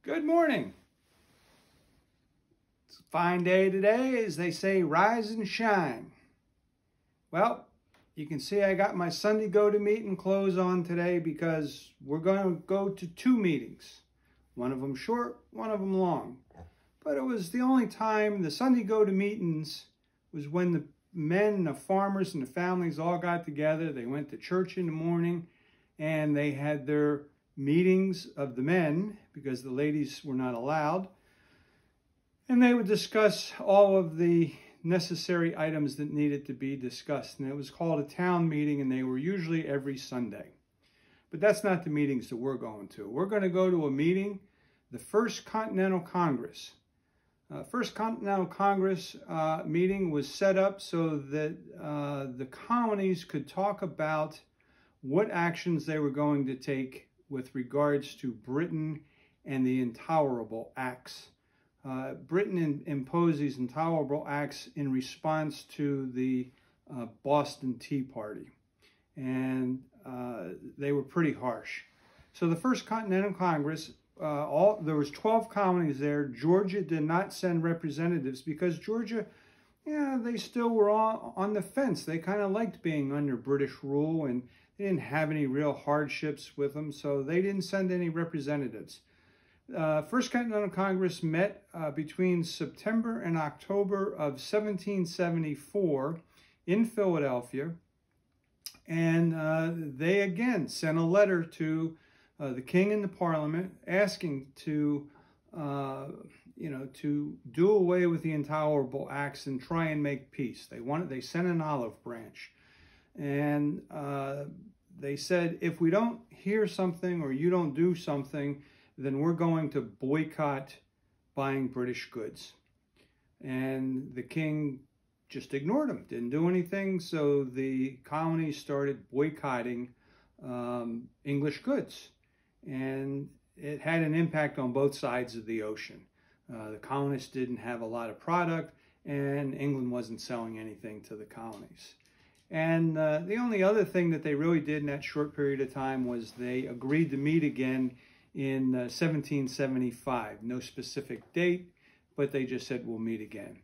Good morning. It's a fine day today, as they say, rise and shine. Well, you can see I got my Sunday go-to-meeting clothes on today because we're going to go to two meetings. One of them short, one of them long. But it was the only time the Sunday go-to-meetings was when the men, the farmers, and the families all got together. They went to church in the morning and they had their meetings of the men because the ladies were not allowed. And they would discuss all of the necessary items that needed to be discussed. And it was called a town meeting, and they were usually every Sunday. But that's not the meetings that we're going to. We're going to go to a meeting, the First Continental Congress. First Continental Congress meeting was set up so that the colonies could talk about what actions they were going to take with regards to Britain and the Intolerable Acts. Britain imposed these intolerable acts in response to the Boston Tea Party, and they were pretty harsh. So the First Continental Congress, there was 12 colonies there. Georgia did not send representatives because Georgia, they still were on the fence. They kind of liked being under British rule, and they didn't have any real hardships with them, so they didn't send any representatives. First Continental Congress met between September and October of 1774 in Philadelphia, and they again sent a letter to the King and the Parliament asking to, to do away with the Intolerable Acts and try and make peace. They sent an olive branch, and they said, if we don't hear something or you don't do something, then we're going to boycott buying British goods. And the king just ignored them, didn't do anything. So the colonies started boycotting English goods. And it had an impact on both sides of the ocean. The colonists didn't have a lot of product, and England wasn't selling anything to the colonies. And the only other thing that they really did in that short period of time was they agreed to meet again in 1775. No specific date, but they just said we'll meet again.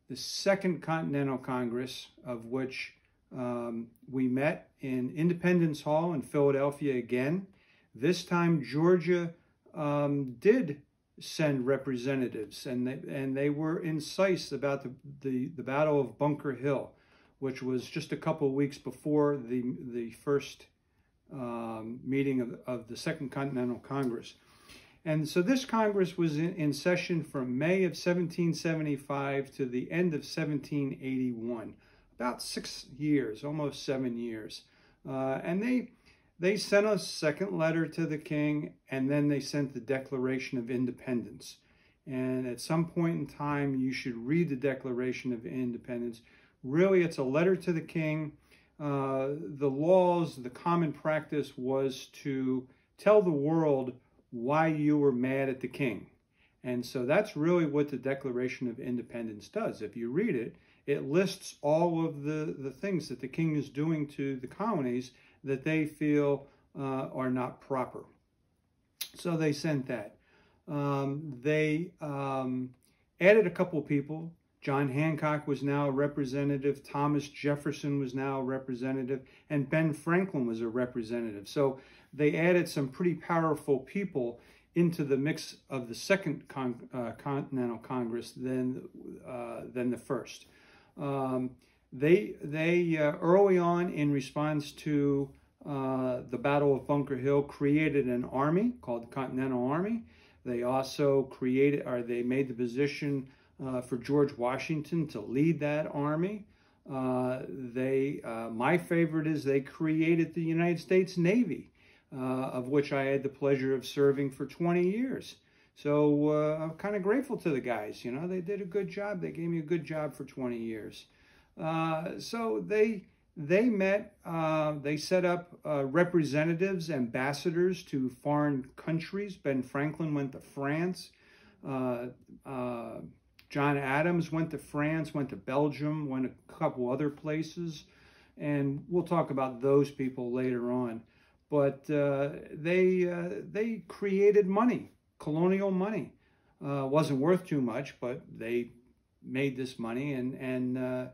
The Second Continental Congress, of which we met in Independence Hall in Philadelphia again. This time Georgia did send representatives, and they were incensed about the Battle of Bunker Hill, which was just a couple of weeks before the first meeting of the Second Continental Congress. And so this Congress was in session from May of 1775 to the end of 1781, about 6 years, almost 7 years. And they sent a second letter to the king, and then they sent the Declaration of Independence. And at some point in time, you should read the Declaration of Independence. Really, it's a letter to the king. The laws, the common practice was to tell the world why you were mad at the king. And so that's really what the Declaration of Independence does. If you read it, it lists all of the things that the king is doing to the colonies that they feel are not proper. So they sent that. They added a couple of people. John Hancock was now a representative, Thomas Jefferson was now a representative, and Ben Franklin was a representative. So they added some pretty powerful people into the mix of the Second Continental Congress than the first. They early on, in response to the Battle of Bunker Hill, created an army called the Continental Army. They also they made the position for George Washington to lead that army. My favorite is they created the United States Navy, of which I had the pleasure of serving for 20 years. So I'm kind of grateful to the guys. They did a good job. They gave me a good job for 20 years. So they met, they set up representatives, ambassadors to foreign countries. Ben Franklin went to France. John Adams went to France, went to Belgium, went a couple other places, and we'll talk about those people later on. But they created money colonial money. Wasn't worth too much, but they made this money, and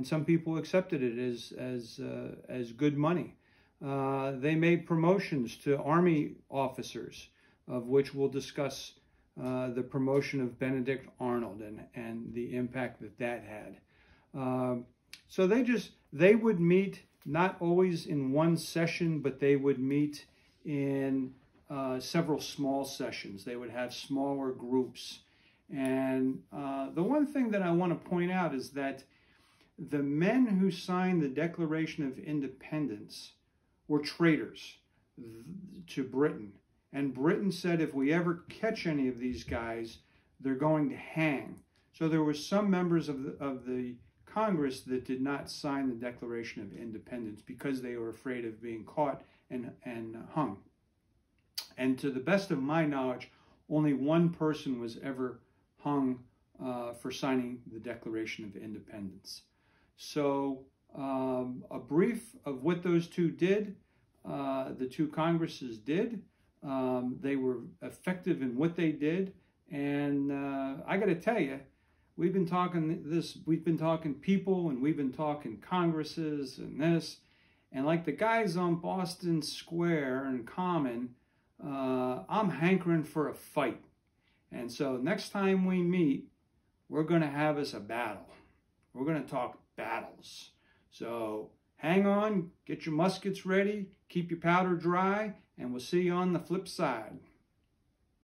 some people accepted it as good money. They made promotions to Army officers, of which we'll discuss the promotion of Benedict Arnold and the impact that had. So they would meet not always in one session, but they would meet in several small sessions. They would have smaller groups. And the one thing that I want to point out is that the men who signed the Declaration of Independence were traitors to Britain. And Britain said, if we ever catch any of these guys, they're going to hang. So there were some members of the Congress that did not sign the Declaration of Independence because they were afraid of being caught and hung. And to the best of my knowledge, only one person was ever hung for signing the Declaration of Independence. So a brief of what those two did, the two Congresses did. They were effective in what they did. And I got to tell you, we've been talking people, and we've been talking Congresses and this. And like the guys on Boston Square and Common, I'm hankering for a fight. And so next time we meet, we're going to have us a battle. We're going to talk battles. So hang on, get your muskets ready, keep your powder dry, and we'll see you on the flip side.